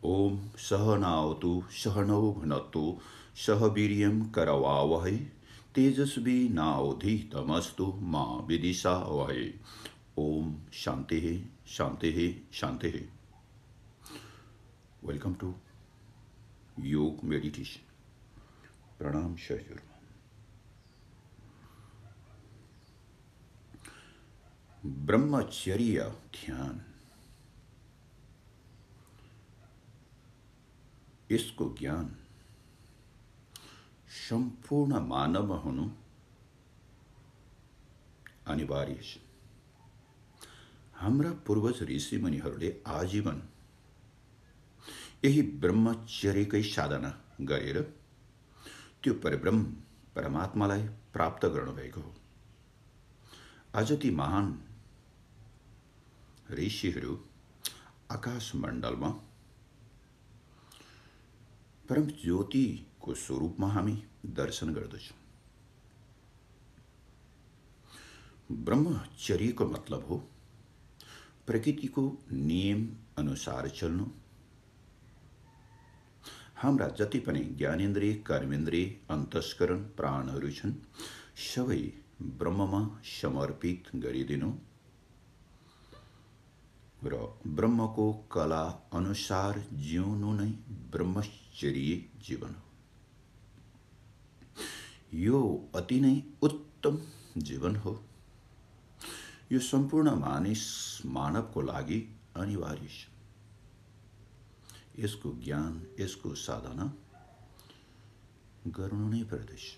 ओम सहनावतु सहनौ भुनक्तु सह वीर्यं करवावहै तेजस्विनावधीतमस्तु मा विदिशावहै। ओम शांति शांति शांति। वेलकम टू योग मेडिटेशन। प्रणाम सहजोर। ब्रह्मचर्य ध्यान, यसको ज्ञान सम्पूर्ण मानव हुनु अनिवार्य छ। हाम्रा पूर्वज ऋषिमुनिहरूले आजीवन यही ब्रह्मचर्यकै साधना गरेर त्यो परब्रह्म परमात्मालाई प्राप्त गर्नुभएको हो। आज ती महान ऋषिहरू आकाशमण्डलमा परम ज्योतिको स्वरूपमा हामी दर्शन गर्दछौँ। ब्रह्मचर्यको मतलब हो प्रकृतिको नियम अनुसार चल्नु। हाम्रा जति पनि ज्ञानेन्द्रिय, कर्मेन्द्रिय, अन्तस्करण, प्राणहरू छन्, सबै ब्रह्ममा समर्पित गरिदिनु र ब्रह्मको कला अनुसार जिउनु नै ब्रह्मचर्य जीवन हो। यो अति नै उत्तम जीवन हो। यो सम्पूर्ण मानवको लागि अनिवार्य छ। यसको ज्ञान, यसको साधना गर्नु नै पर्दछ।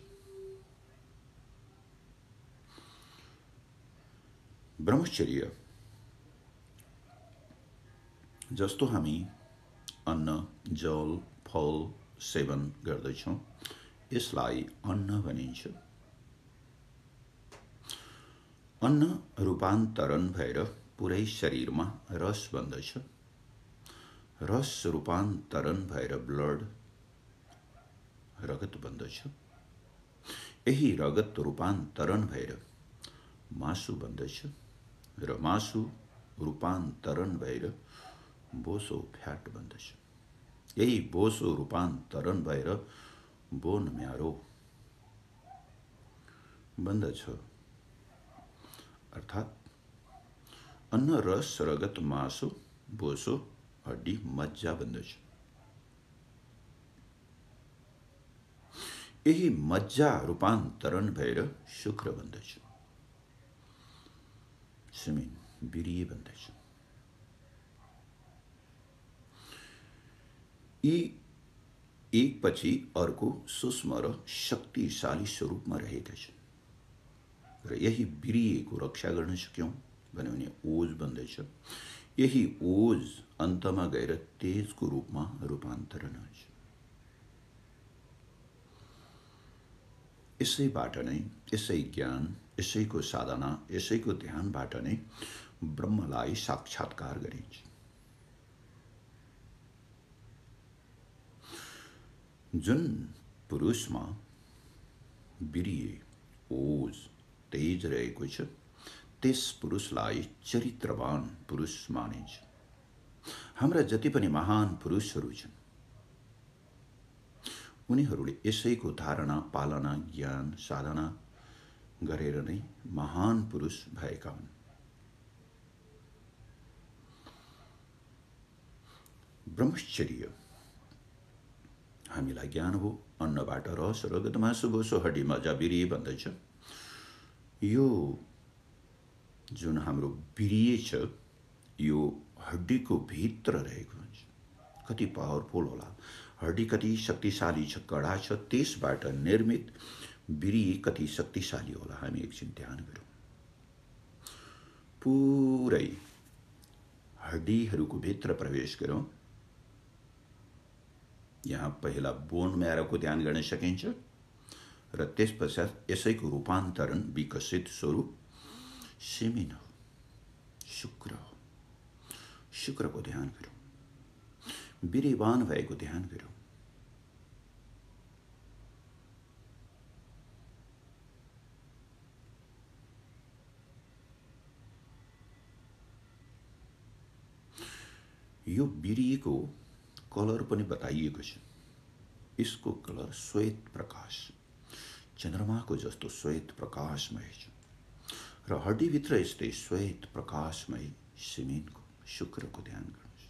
ब्रह्मचर्य जस्तो हामी अन्न, जल, फल सेवन गर्दछौँ, यसलाई अन्न भनिन्छ। अन्न रूपान्तरण भएर पुरै शरीरमा रस बन्दछ। रस रूपान्तरण भएर ब्लड, रगत बन्दछ। यही रगत रूपान्तरण भएर मासु बन्दछ र मासु रूपान्तरण भएर बोसो फ्याट बन्दछ। यही बोसो रूपान्तरण भएर बोन म्यारो बन्दछ। अर्थात् अन्न, रस, रगत, मासु, बोसो, हड्डी, मज्जा बन्दछ। यही मज्जा रूपान्तरण भएर शुक्र बन्दछ। सिमेन, वीर्य बन्दछ। यी एकपछि अर्को सूक्ष्म र शक्तिशाली स्वरूपमा रहेका छन् र यही वीर्यको रक्षा गर्न सक्यौं भने ओज बन्दछ। यही ओज अन्तमा गएर तेजको रूपमा रूपान्तरण हुन्छ। यसैबाट नै, यसै ज्ञान, यसैको साधना, यसैको ध्यानबाट नै ब्रह्मलाई साक्षात्कार गरिन्छ। जुन पुरुषमा वीर्य, ओज, तेज रहेको छ, त्यस पुरुषलाई चरित्रवान पुरुष मानिन्छ। हाम्रा जति पनि महान पुरुषहरू छन्, उनीहरूले यसैको धारणा, पालना, ज्ञान, साधना गरेर नै महान पुरुष भएका हुन्। ब्रह्मचर्य हामीलाई ज्ञान हो। अन्नबाट रस, रगत, मासु, बोसो, हड्डी, मज्जा, वीर्य बन्दछ। यो जुन हाम्रो वीर्य छ, यो हड्डीको भित्र रहेको हुन्छ। कति पावरफुल होला, हड्डी कति शक्तिशाली छ, कडा छ, त्यसबाट निर्मित वीर्य कति शक्तिशाली होला। हामी एकछिन ध्यान गरौँ। पुरै हड्डीहरूको भित्र प्रवेश गरौँ। यहाँ पहिला बोन म्यारोको ध्यान गर्न सकिन्छ र त्यसपश्चात यसैको रूपान्तरण, विकसित स्वरूप सिमेन हो, शुक्र हो। शुक्रको ध्यान गरौँ। वीर्यवान भएको ध्यान गरौँ। यो वीर्यको कलर पनि बताइएको छ। यसको कलर श्वेत प्रकाश, चन्द्रमाको जस्तो श्वेत प्रकाशमय छ र हड्डीभित्र यस्तै श्वेत प्रकाशमय सिमेन्टको शुक्रको ध्यान गर्नुहोस्।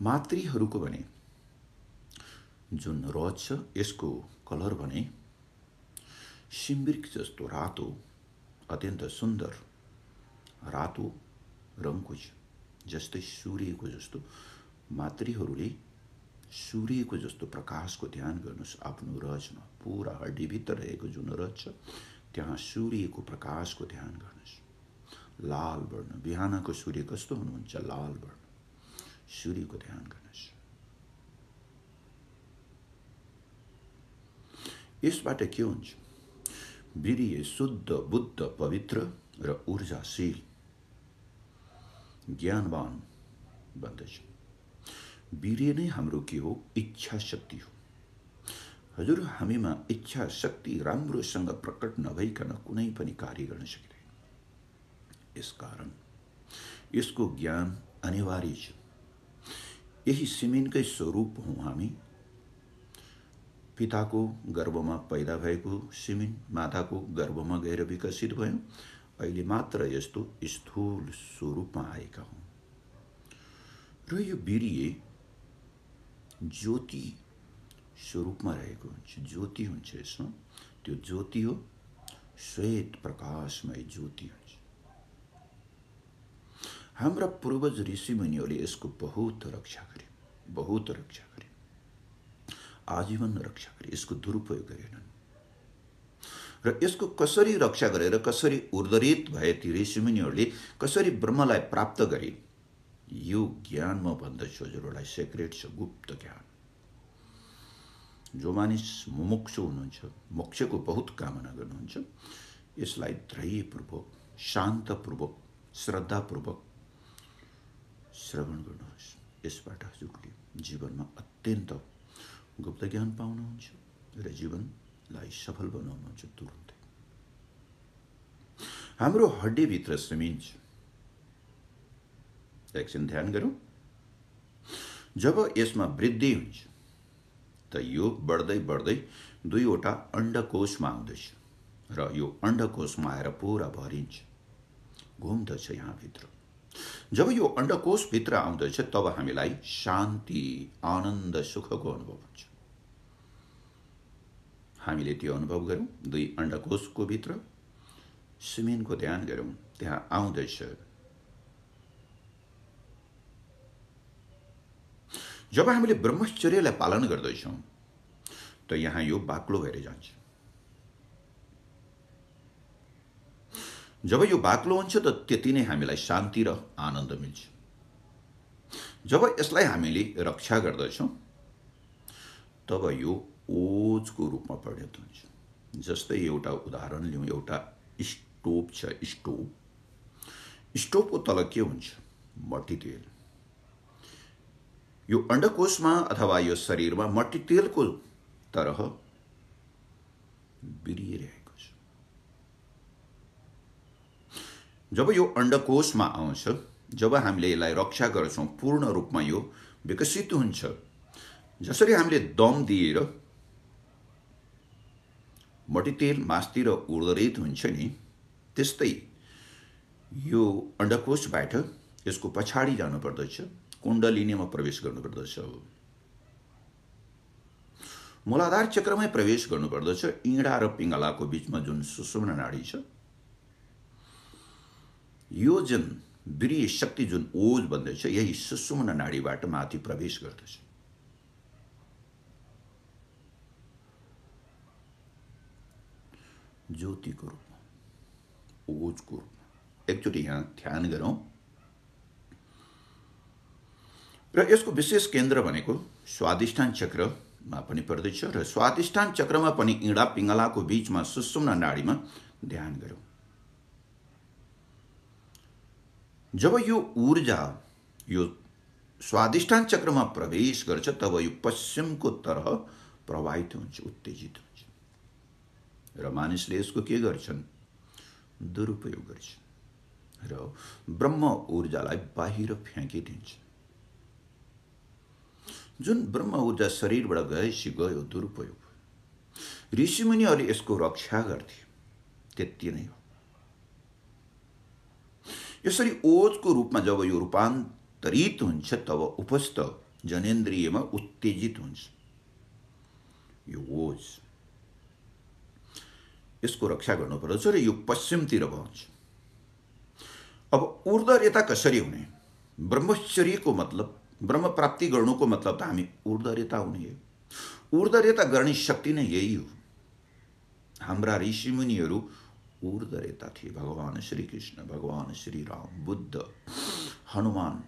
मातृहरूको भने जुन रज छ यसको कलर भने सिम्बिर्क जस्तो रातो, अत्यन्त सुन्दर रातो रङको छ। जस्तै सूर्यको जस्तो मातृहरूले सूर्यको जस्तो प्रकाशको ध्यान गर्नुहोस् आफ्नो रजमा। पुरा हड्डीभित्र रहेको जुन रज छ त्यहाँ सूर्यको प्रकाशको ध्यान गर्नुहोस्। लाल वर्ण, बिहानको सूर्य कस्तो हुनुहुन्छ? लाल वर्ण, सूर्यको ध्यान गर्नुहोस्। यसबाट के हुन्छ? वीर्य शुद्ध, बुद्ध, पवित्र र ऊर्जाशील, ज्ञानवान बन्दछ। वीर्य नै हाम्रो के हो? इच्छा शक्ति हो। हजुर, हामीमा इच्छा शक्ति राम्रोसँग प्रकट नभइकन कुनै पनि कार्य गर्न सकिँदैन। यसकारण यसको ज्ञान अनिवार्य छ। यही सिमेन्टकै स्वरूप हौँ हामी। पिताको गर्भमा पैदा भएको सिमेन्ट माताको गर्भमा गएर विकसित भयौँ। अहिले मात्र यस्तो स्थूल स्वरूपमा आएका हौँ। र यो वीर्य ज्योति स्वरूपमा रहेको हुन्छ। ज्योति हुन्छ यसमा। त्यो ज्योति हो, श्वेत प्रकाशमय ज्योति हुन्छ। हाम्रा पूर्वज ऋषिमुनिहरूले यसको बहुत रक्षा गरे, बहुत रक्षा गरे, आजीवन रक्षा गरे। यसको दुरुपयोग गरेनन्। र यसको कसरी रक्षा गरेर कसरी उर्धरित भए ती ऋषिमुनिहरूले, कसरी ब्रह्मलाई प्राप्त गरे, यो ज्ञान म भन्दछु हजुरहरूलाई। सेक्रेट छ, गुप्त ज्ञान। जो मानिस मुमुक्षु हुनुहुन्छ, मोक्षको बहुत कामना गर्नुहुन्छ, यसलाई धैर्यपूर्वक, शान्तपूर्वक, श्रद्धापूर्वक श्रवण गर्नुहोस्। यसबाट हजुरले जीवनमा अत्यन्त गुप्त ज्ञान पाउनुहुन्छ र जीवनलाई सफल बनाउनुहुन्छ तुरुन्तै। हाम्रो हड्डीभित्र सिमेन्ट छ। एकछिन ध्यान गरौँ। जब यसमा वृद्धि हुन्छ त यो बढ्दै बढ्दै दुईवटा अण्डकोशमा आउँदछ र यो अण्डकोशमा आएर पुरा भरिन्छ, घुम्दछ यहाँभित्र। जब यो अण्डकोशभित्र आउँदछ तब हामीलाई शान्ति, आनन्द, सुखको अनुभव हुन्छ। हामीले त्यो अनुभव गरौँ। दुई अण्डकोशको भित्र सिमेन्टको ध्यान गरौँ। त्यहाँ आउँदछ। जब हामीले ब्रह्मचर्यलाई पालन गर्दैछौँ त यहाँ यो बाक्लो भएर जान्छ। जब यो बाक्लो हुन्छ त त्यति नै हामीलाई शान्ति र आनन्द मिल्छ। जब यसलाई हामीले रक्षा गर्दछौँ तब यो ओजको रूपमा परिणत हुन्छ। जस्तै एउटा उदाहरण लिउँ। एउटा स्टोभ छ। स्टोभको तल के हुन्छ? मट्टी तेल। यो अण्डकोशमा अथवा यो शरीरमा मट्टी तेलको तरह वीर्य रहेको छ। जब यो अण्डकोशमा आउँछ, जब हामीले यसलाई रक्षा गर्छौँ, पूर्ण रूपमा यो विकसित हुन्छ। जसरी हामीले दम दिएर मट्टी तेल मास्तिर उर्धरित हुन्छ नि, त्यस्तै यो अण्डकोशबाट यसको पछाडि जानुपर्दछ, कुण्डलिनीमा प्रवेश गर्नुपर्दछ, मूलाधार चक्रमै प्रवेश गर्नुपर्दछ। इँडा र पिङ्गलाको बीचमा जुन सुषुम्ना नाडी छ, यो जुन वीर्य शक्ति जुन ओज बन्दैछ, यही सुषुम्ना नाडीबाट माथि प्रवेश गर्दछ। ज्योतिको रूपमा, ओजको रूपमा। एकचोटि यहाँ ध्यान गरौँ। र यसको विशेष केन्द्र भनेको स्वादिष्ठान चक्रमा पनि पर्दछ र स्वादिष्ठान चक्रमा पनि इँडा पिङ्गलाको बीचमा सुषुम्ना नाडीमा ध्यान गरौँ। जब यो ऊर्जा यो स्वादिष्ठान चक्रमा प्रवेश गर्छ तब यो पश्चिमको तरह प्रवाहित हुन्छ, उत्तेजित हुन्छ। र मानिसले यसको के गर्छन्? दुरुपयोग गर्छन्। र ब्रह्म ऊर्जालाई बाहिर फ्याँकिदिन्छ। जुन ब्रह्म ऊर्जा शरीरबाट गएपछि गयो, दुरुपयोग भयो। ऋषिमुनिहरूले यसको रक्षा गर्थे, त्यति नै हो। यसरी ओजको रूपमा जब यो रूपान्तरित हुन्छ तब उपस्थ जनेन्द्रियमा उत्तेजित हुन्छ यो ओज। यसको रक्षा गर्नुपर्छ र यो पश्चिमतिर बहन्छ। अब ऊर्ध्वरेता कसरी हुने? ब्रह्मचर्यको मतलब, ब्रह्म प्राप्ति गर्नुको मतलब त हामी ऊर्ध्वरेता हुने हो। ऊर्ध्वरेता गर्ने शक्ति नै यही हो। हाम्रा ऋषिमुनिहरू ऊर्ध्वरेता थिए। भगवान श्री कृष्ण, भगवान श्री राम, बुद्ध, हनुमान,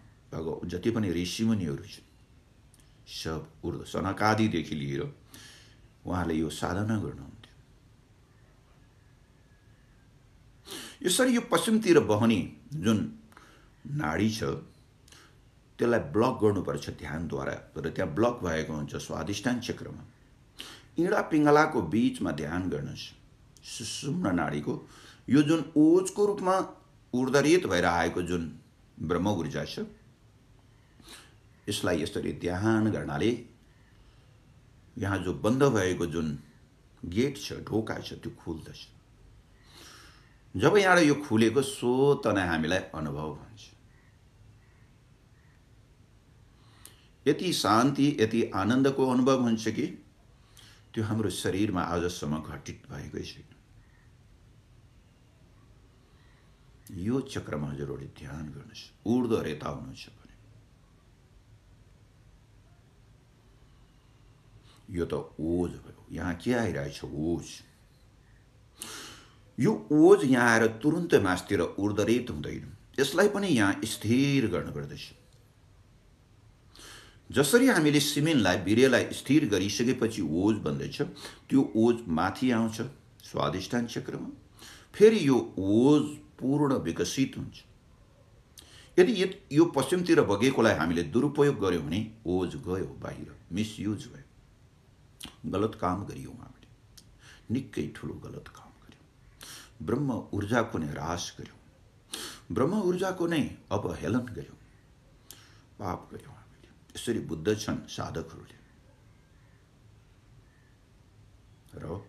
जति पनि ऋषिमुनिहरू छन् सब ऊर्ध्व, सनकादिदेखि लिएर उहाँले यो साधना गर्नुहुन्थ्यो। यसरी यो पश्चिमतिर बहने जुन नाडी छ त्यसलाई ब्लक गर्नुपर्छ ध्यानद्वारा। तर त्यहाँ ब्लक भएको हुन्छ स्वाधिष्ठान चक्रमा। इँडा पिङ्गलाको बीचमा ध्यान गर्नुहोस्, सुषुम्ना नाडीको यो जुन ओजको रूपमा ऊर्ध्वरित भएर आएको जुन ब्रह्म ऊर्जा छ, यसलाई यसरी ध्यान गर्नाले यहाँ जो बन्द भएको जुन गेट छ, ढोका छ, त्यो खुल्दछ। जब यहाँबाट यो खुलेको स्वत नै हामीलाई अनुभव हुन्छ। यति शान्ति, यति आनन्दको अनुभव हुन्छ कि त्यो हाम्रो शरीरमा आजसम्म घटित भएकै छैन। यो चक्रमा हजुरहरूले ध्यान गर्नुहोस्, ऊर्ध्वरेता हुनुहुन्छ भने। यो त ओज भयो। यहाँ के आइरहेछ? ओज। यो ओज यहाँ आएर तुरुन्तै मासतिर ऊर्ध्वरित हुँदैन। यसलाई पनि यहाँ स्थिर गर्नुपर्दछ। जसरी हामीले सिमेन्टलाई, बिरेलाई स्थिर गरिसकेपछि ओज बन्दैछ, त्यो ओज माथि आउँछ स्वाधिष्ठान चक्रमा। फेरि यो ओज पूर्ण विकसित हुन्छ। यदि यो पश्चिमतिर बगेकोलाई हामीले दुरुपयोग गर्यौँ भने ओज गयो बाहिर, मिसयुज भयो, गलत काम गरियौँ हामीले, निकै ठुलो गलत काम गर्यौँ, ब्रह्म ऊर्जाको नै ह्रास गर्यौँ, ब्रह्म ऊर्जाको नै अवहेलन गर्यौँ, पाप गर्यौँ हामीले। यसरी बुद्ध छन् साधकहरूले। र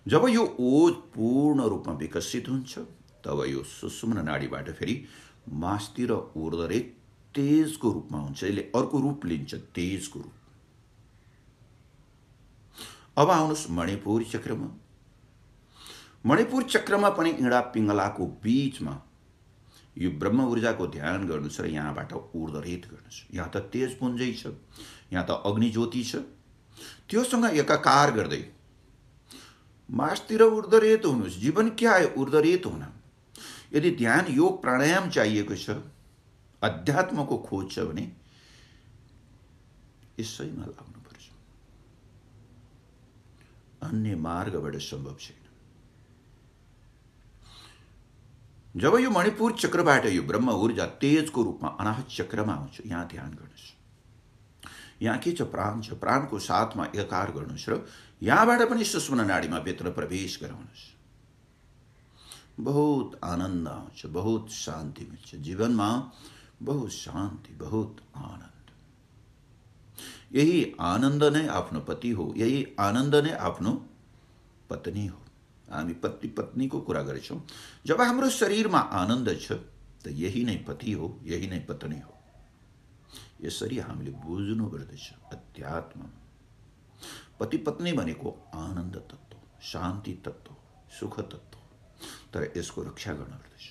जब यो ओज पूर्ण रूपमा विकसित हुन्छ तब यो सुषुम्ना नाडीबाट फेरि मासतिर ऊर्ध्वरित तेजको रूपमा हुन्छ। यसले अर्को रूप लिन्छ, तेजको रूप। अब आउनुहोस् मणिपुर चक्रमा। मणिपुर चक्रमा पनि इँडा पिङ्गलाको बीचमा यो ब्रह्म ऊर्जाको ध्यान गर्नुहोस् र यहाँबाट ऊर्ध्वरित गर्नुहोस्। यहाँ त तेज पुञ्जै छ, यहाँ त अग्निज्योति छ। त्योसँग एकाकार गर्दै मासतिर ऊर्ध्वरित हुनुहोस्। जीवन क्या है? ऊर्ध्वरित हुन। यदि ध्यान, योग, प्राणायाम चाहिएको छ, अध्यात्मको खोज छ भने यसैमा लाग्नुपर्छ। अन्य मार्गबाट सम्भव छैन। जब यो मणिपुर चक्रबाट यो ब्रह्म ऊर्जा तेजको रूपमा अनाहत चक्रमा आउँछ, यहाँ ध्यान गर्नुहोस्। यहाँ के छ? प्राण छ। प्राणको साथमा एकाकार गर्नुहोस् र यहाँबाट पनि सुषुम्ना नाडीमा भित्र प्रवेश गराउनुहोस्। बहुत आनन्द आउँछ, बहुत शान्ति मिल्छ। जीवनमा बहुत शान्ति, बहुत आनन्द। यही आनन्द नै आफ्नो पति हो, यही आनन्द नै आफ्नो पत्नी हो। हामी पति पत्नीको कुरा गर्छौँ। जब हाम्रो शरीरमा आनन्द छ त यही नै पति हो, यही नै पत्नी हो। यसरी हामीले बुझ्नु पर्दछ। अध्यात्म पति पत्नी भनेको आनन्द तत्त्व, शान्ति तत्त्व, सुख तत्त्व। तर यसको रक्षा गर्न पर्दछ।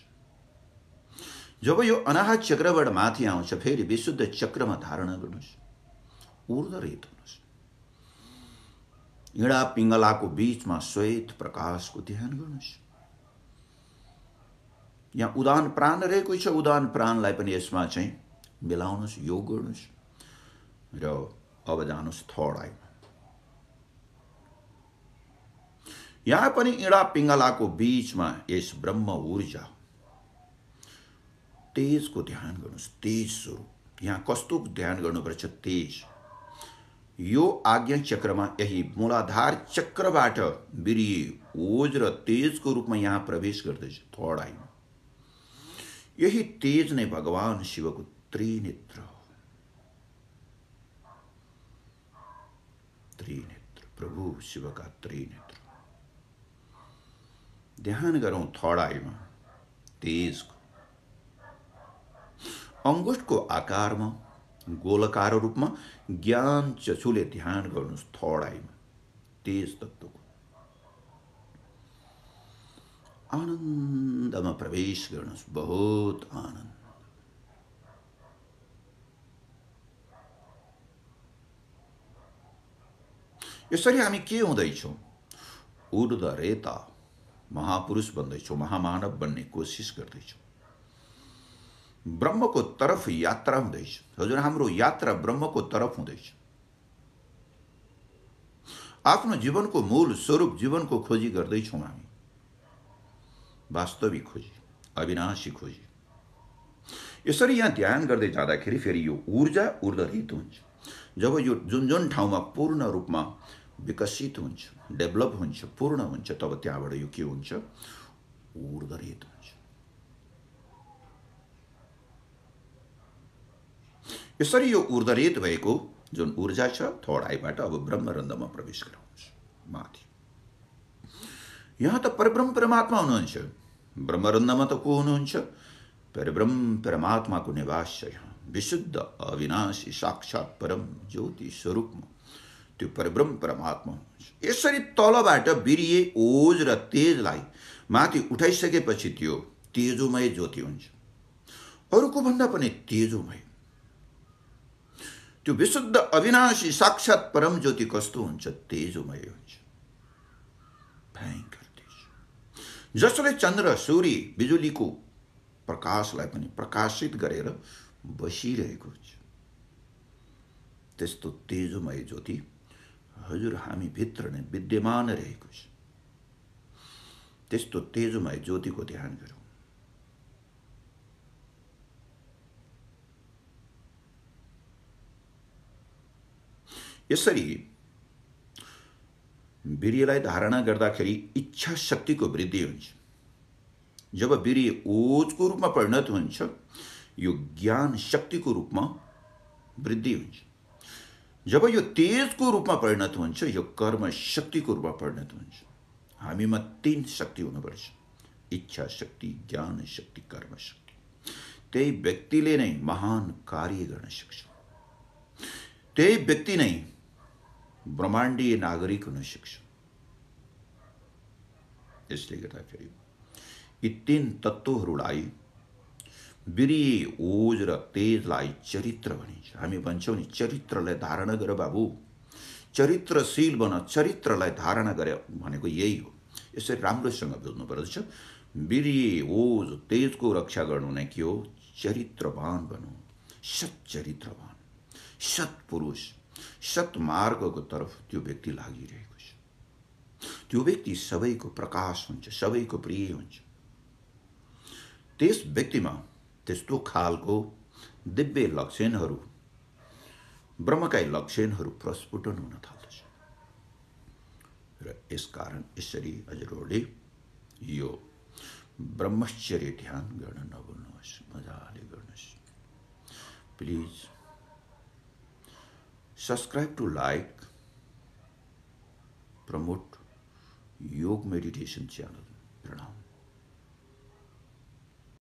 जब यो अनाहत चक्रबाट माथि आउँछ फेरि विशुद्ध चक्रमा धारणा गर्नुहोस्, ऊर्ध्वरित हुनुहोस्। इँडा पिङ्गलाको बीचमा श्वेत प्रकाशको ध्यान गर्नुहोस्। यहाँ उदान प्राण रहेको छ। उदान प्राणलाई पनि यसमा चाहिँ मिलाउनुहोस्, योग गर्नुहोस्। र अब जानुहोस् थर्ड आईमा। यहाँ पनि इँडा पिङ्गलाको बीचमा यस ब्रह्म ऊर्जा तेजको ध्यान गर्नुहोस्। तेज स्वरूप। यहाँ कस्तो ध्यान गर्नुपर्छ? तेज। यो आज्ञा चक्रमा, यही मूलाधार चक्रबाट वीर्य, ओज र तेजको रूपमा यहाँ प्रवेश गर्दैछ थर्ड आईमा। यही तेज नै भगवान शिवको त्रिनेत्र हो। त्रिनेत्र, प्रभु शिवका त्रिनेत्र। ध्यान गरौँ थर्ड आईमा तेजको। अंगुष्ठको आकारमा गोलकार रूपमा ज्ञान चक्षुले ध्यान गर्नुहोस् थर्ड आईमा तेज तत्त्वको। आनन्दमा प्रवेश गर्नुहोस्, बहुत आनन्द। यसरी हामी के हुँदैछौँ? ऊर्ध्वरेता महापुरुष बन्दैछौँ, महामानव बन्ने कोसिस गर्दैछौँ। ब्रह्मको तरफ यात्रा हुँदैछ। हजुर, हाम्रो यात्रा ब्रह्मको तरफ हुँदैछ। आफ्नो जीवनको मूल स्वरूप जीवनको खोजी गर्दैछौँ हामी। वास्तविक खोजी, अविनाशी खोजी। यसरी यहाँ ध्यान गर्दै जाँदाखेरि फेरि यो ऊर्जा ऊर्ध्वरित हुन्छ। जब यो जुन जुन ठाउँमा पूर्ण रूपमा विकसित हुन्छ, डेभलप हुन्छ, पूर्ण हुन्छ, तब त्यहाँबाट यो के हुन्छ? ऊर्ध्वरित हुन्छ। यसरी यो ऊर्ध्वरित भएको जुन ऊर्जा छ थर्ड आईबाट अब ब्रह्मरन्ध्रमा प्रवेश गराउँछ माथि। यहाँ त परब्रह्म परमात्मा हुनुहुन्छ। ब्रह्मरन्ध्रमा त को हुनुहुन्छ? परब्रह्म परमात्माको निवास छ यहाँ। विशुद्ध अविनाशी साक्षात परम ज्योति स्वरूपमा त्यो परब्रह्म परमात्मा हुनुहुन्छ। यसरी तलबाट वीर्य, ओज र तेजलाई माथि उठाइसकेपछि त्यो तेजोमय ज्योति हुन्छ। अरूको भन्दा पनि तेजोमय। त्यो विशुद्ध अविनाशी साक्षात परम ज्योति कस्तो हुन्छ? तेजोमय हुन्छ, भयंकर तेज, जसले चन्द्र, सूर्य, बिजुलीको प्रकाशलाई पनि प्रकाशित गरेर बसिरहेको हुन्छ। त्यस्तो तेजोमय ज्योति हजुर हामी भित्र नै विद्यमान रहेको छ। त्यस्तो तेजोमय ज्योतिको ध्यान गरौँ। यसरी वीर्यलाई धारणा गर्दाखेरि इच्छा शक्तिको वृद्धि हुन्छ। जब वीर्य ओजको रूपमा परिणत हुन्छ, यो ज्ञान शक्तिको रूपमा वृद्धि हुन्छ। जब यो तेजको रूपमा परिणत हुन्छ, यो कर्म शक्तिको रूपमा परिणत हुन्छ। हामीमा तीन शक्ति हुनुपर्छ: इच्छा शक्ति, ज्ञान शक्ति, कर्म शक्ति। त्यही व्यक्तिले नै महान कार्य गर्न सक्छ। त्यही व्यक्ति नै ब्रह्माण्डीय नागरिक हुन सक्छ। यसले गर्दाखेरि यी तीन तत्त्वहरूलाई वीर्य, ओज र तेजलाई चरित्र भनिन्छ। हामी भन्छौँ नि, चरित्रलाई धारणा गर बाबु, चरित्रशील बन, चरित्रलाई धारणा गरे भनेको यही हो। यसरी राम्रोसँग बुझ्नुपर्दछ। वीर्य, ओज, तेजको रक्षा गर्नु नै के हो? चरित्रवान बनु, सच्चरित्रवान, सत्पुरुष, सत्मार्गको तर्फ त्यो व्यक्ति लागिरहेको छ। त्यो व्यक्ति सबैको प्रकाश हुन्छ, सबैको प्रिय हुन्छ। त्यस व्यक्तिमा त्यस्तो खालको दिव्य लक्षणहरू, ब्रह्मका लक्षणहरू प्रस्फुटन हुन थाल्दछ। र यसकारण यसरी हजुरहरूले यो ब्रह्मचर्य ध्यान गर्न नभुल्नुहोस्, मजाले गर्नुहोस्। Please subscribe to like, promote Yoga Meditation channel.